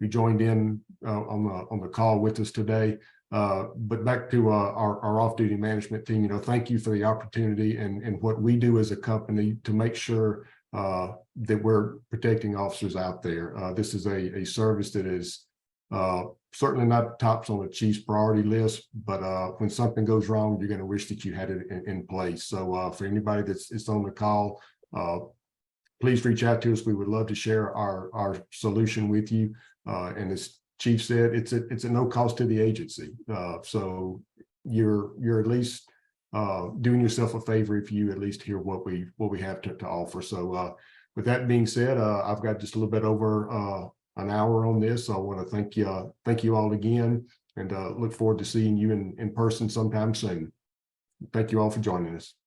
joined in on the call with us today. But back to our off-duty management team, thank you for the opportunity and what we do as a company to make sure that we're protecting officers out there. This is a service that is certainly not tops on the chief's priority list, but when something goes wrong, you're going to wish that you had it in place. So for anybody that's on the call, please reach out to us. We would love to share our solution with you. And as Chief said, it's at no cost to the agency. So you're at least doing yourself a favor if you at least hear what we have to offer. So with that being said, I've got just a little bit over an hour on this. So I want to thank you all again, and look forward to seeing you in person sometime soon. Thank you all for joining us.